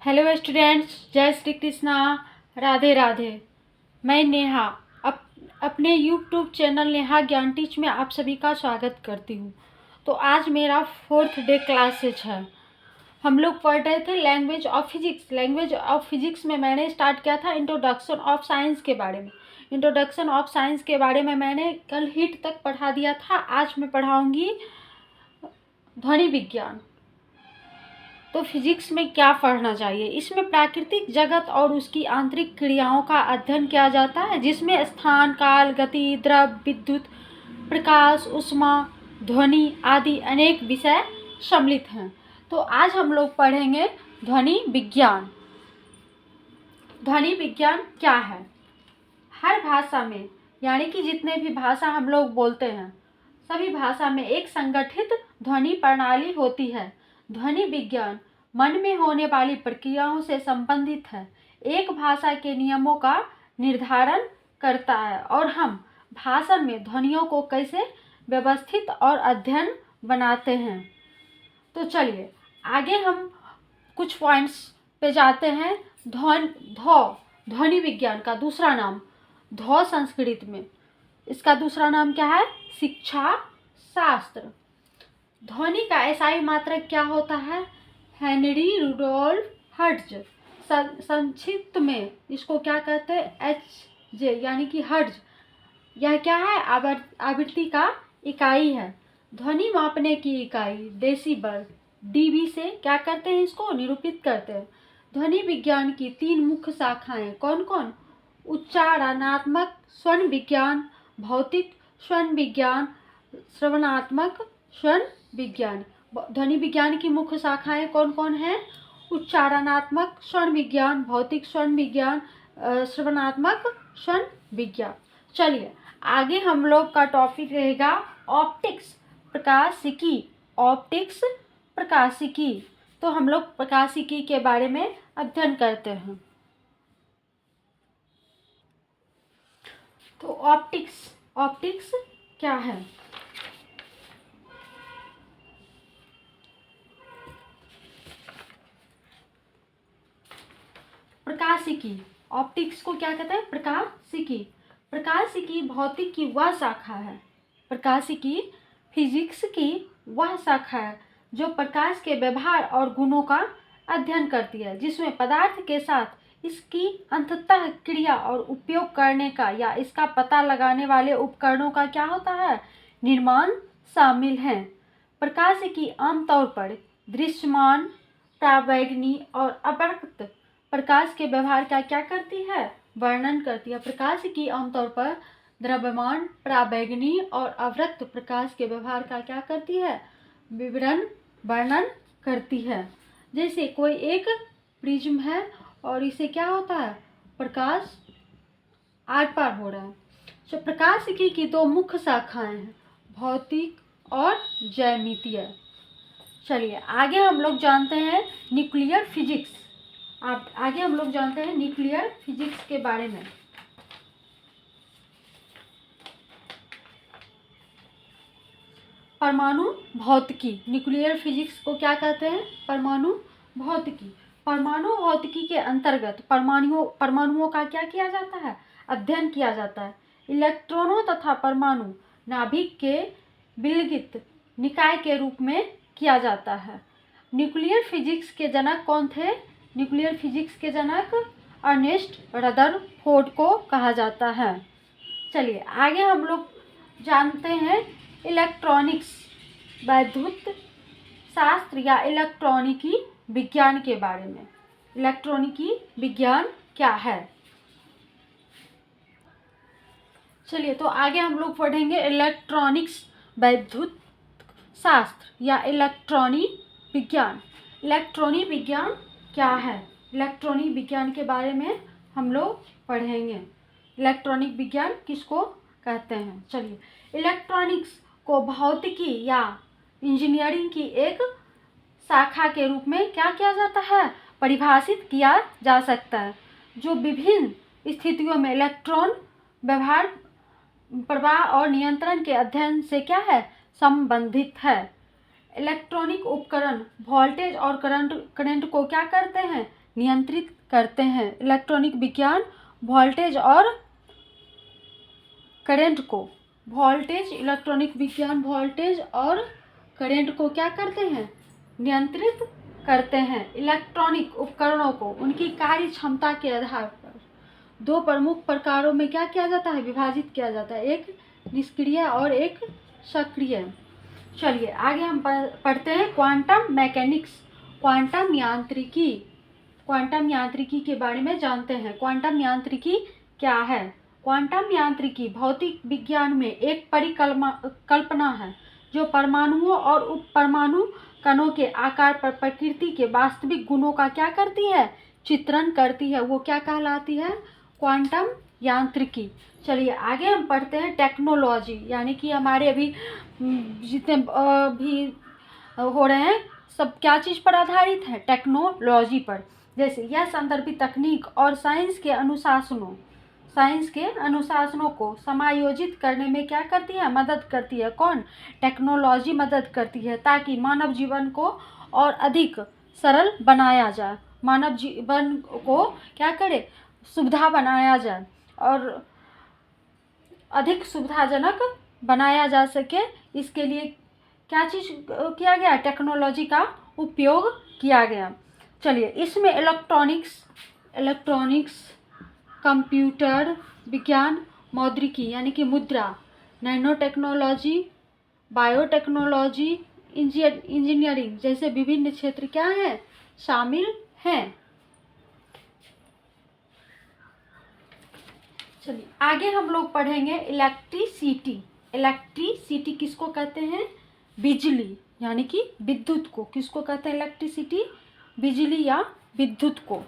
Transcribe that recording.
Hello students, जय श्री कृष्णा, राधे राधे। मैं नेहा अपने यूट्यूब चैनल नेहा ज्ञान टीच में आप सभी का स्वागत करती हूँ। तो आज मेरा 4th डे क्लासेज है। हम लोग पढ़ रहे थे language of physics. Language of physics में मैंने स्टार्ट किया था इंट्रोडक्शन ऑफ साइंस के बारे में। इंट्रोडक्शन ऑफ साइंस के बारे में मैंने कल हिट तक पढ़ा दिया था। आज मैं पढ़ाऊँगी ध्वनि विज्ञान। तो फिजिक्स में क्या पढ़ना चाहिए? इसमें प्राकृतिक जगत और उसकी आंतरिक क्रियाओं का अध्ययन किया जाता है, जिसमें स्थान, काल, गति, द्रव, विद्युत, प्रकाश, ऊष्मा, ध्वनि आदि अनेक विषय सम्मिलित हैं। तो आज हम लोग पढ़ेंगे ध्वनि विज्ञान। ध्वनि विज्ञान क्या है? हर भाषा में, यानी कि जितने भी भाषा हम लोग बोलते हैं, सभी भाषा में एक संगठित ध्वनि प्रणाली होती है। ध्वनि विज्ञान मन में होने वाली प्रक्रियाओं से संबंधित है, एक भाषा के नियमों का निर्धारण करता है और हम भाषण में ध्वनियों को कैसे व्यवस्थित और अध्ययन बनाते हैं। तो चलिए आगे हम कुछ पॉइंट्स पे जाते हैं। ध्वनि विज्ञान का दूसरा नाम संस्कृत में इसका दूसरा नाम क्या है? शिक्षा शास्त्र। ध्वनि का एसआई मात्रक क्या होता है? Henry Rudolf Hertz. संक्षिप्त में इसको क्या कहते हैं? HJ, यानी कि हर्ट्ज। यह क्या है? आवृत्ति का इकाई है। ध्वनि मापने की इकाई डेसिबल डीबी से क्या करते हैं? इसको निरूपित करते हैं। ध्वनि विज्ञान की 3 मुख्य शाखाएं कौन कौन? उच्चारणात्मक स्वर्ण विज्ञान, भौतिक स्वर्ण विज्ञान, श्रवणात्मक स्वर्ण विज्ञान। ध्वनि विज्ञान की मुख्य शाखाएं कौन कौन हैं? उच्चारणात्मक स्वर्ण विज्ञान, भौतिक स्वर्ण विज्ञान, श्रवणात्मक स्वर्ण विज्ञान। चलिए आगे हम लोग का टॉपिक रहेगा ऑप्टिक्स, प्रकाशिकी। ऑप्टिक्स, प्रकाशिकी। तो हम लोग प्रकाशिकी के बारे में अध्ययन करते हैं। तो ऑप्टिक्स क्या है? प्रकाशिकी। ऑप्टिक्स को क्या कहते हैं? प्रकाशिकी। प्रकाशिकी भौतिक की वह शाखा है, प्रकाशिकी फिजिक्स की वह शाखा है जो प्रकाश के व्यवहार और गुणों का अध्ययन करती है, जिसमें पदार्थ के साथ इसकी अंततः क्रिया और उपयोग करने का या इसका पता लगाने वाले उपकरणों का क्या होता है? निर्माण शामिल है। प्रकाशिकी आमतौर पर दृश्यमान, पराबैंगनी और अवरक्त प्रकाश के व्यवहार का क्या करती है? वर्णन करती है। प्रकाशिकी आमतौर पर द्रव्यमान, पराबैंगनी और अवरक्त प्रकाश के व्यवहार का क्या करती है? वर्णन करती है। जैसे कोई एक प्रिज्म है और इसे क्या होता है? प्रकाश आर पार हो रहा है। तो प्रकाशिकी की 2 मुख्य शाखाएं हैं, भौतिक और ज्यामितीय। चलिए आगे हम लोग जानते हैं न्यूक्लियर फिजिक्स। आगे हम लोग जानते हैं न्यूक्लियर फिजिक्स के बारे में। परमाणु भौतिकी। न्यूक्लियर फिजिक्स को क्या कहते हैं? परमाणु भौतिकी। परमाणु भौतिकी के अंतर्गत परमाणुओं का क्या किया जाता है? अध्ययन किया जाता है। इलेक्ट्रॉनों तथा परमाणु नाभिक के विलगित निकाय के रूप में किया जाता है। न्यूक्लियर फिजिक्स के जनक कौन थे? न्यूक्लियर फिजिक्स के जनक अर्नेस्ट रदरफोर्ड को कहा जाता है। चलिए आगे हम लोग जानते हैं इलेक्ट्रॉनिक्स, वैद्युत शास्त्र या इलेक्ट्रॉनिकी विज्ञान के बारे में। इलेक्ट्रॉनिकी विज्ञान क्या है? चलिए तो आगे हम लोग पढ़ेंगे इलेक्ट्रॉनिक्स, वैद्युत शास्त्र या इलेक्ट्रॉनिक विज्ञान। इलेक्ट्रॉनिक विज्ञान क्या है? इलेक्ट्रॉनिक विज्ञान के बारे में हम लोग पढ़ेंगे। इलेक्ट्रॉनिक विज्ञान किसको कहते हैं? चलिए इलेक्ट्रॉनिक्स को भौतिकी या इंजीनियरिंग की एक शाखा के रूप में क्या किया जाता है? परिभाषित किया जा सकता है, जो विभिन्न स्थितियों में इलेक्ट्रॉन व्यवहार, प्रवाह और नियंत्रण के अध्ययन से क्या है? संबंधित है। इलेक्ट्रॉनिक उपकरण वोल्टेज और करंट को क्या करते हैं? नियंत्रित करते हैं। इलेक्ट्रॉनिक विज्ञान वोल्टेज और करंट को, इलेक्ट्रॉनिक विज्ञान वोल्टेज और करंट को क्या करते हैं, नियंत्रित करते हैं। इलेक्ट्रॉनिक उपकरणों को उनकी कार्य क्षमता के आधार पर दो प्रमुख प्रकारों में क्या किया जाता है, विभाजित किया जाता है, एक निष्क्रिय और एक सक्रिय। चलिए आगे हम पढ़ते हैं क्वांटम मैकेनिक्स, क्वांटम यांत्रिकी के बारे में जानते हैं। क्वांटम यांत्रिकी क्या है? क्वांटम यांत्रिकी भौतिक विज्ञान में एक परिकल्पना है जो परमाणुओं और उप परमाणु कणों के आकार पर प्रकृति के वास्तविक गुणों का क्या करती है, चित्रण करती है। वो क्या कहलाती है, क्वांटम यांत्रिकी। चलिए आगे हम पढ़ते हैं टेक्नोलॉजी, यानी कि हमारे अभी जितने भी हो रहे हैं सब क्या चीज़ पर आधारित है, टेक्नोलॉजी पर। जैसे यह संदर्भित तकनीक और साइंस के अनुशासनों को समायोजित करने में क्या करती है, मदद करती है। कौन? टेक्नोलॉजी मदद करती है, ताकि मानव जीवन को और अधिक सरल बनाया जाए, मानव जीवन को क्या करे, सुविधा बनाया जाए और अधिक सुविधाजनक बनाया जा सके। इसके लिए क्या चीज़ किया गया, टेक्नोलॉजी का उपयोग किया गया। चलिए इसमें इलेक्ट्रॉनिक्स, कंप्यूटर विज्ञान, मौद्रिकी यानी कि मुद्रा, नैनो टेक्नोलॉजी, बायोटेक्नोलॉजी, इंजीनियरिंग जैसे विभिन्न क्षेत्र क्या हैं, शामिल हैं। चलिए आगे हम लोग पढ़ेंगे इलेक्ट्रिसिटी। इलेक्ट्रिसिटी किसको कहते हैं, बिजली यानी कि विद्युत को। किसको कहते हैं इलेक्ट्रिसिटी, बिजली या विद्युत को।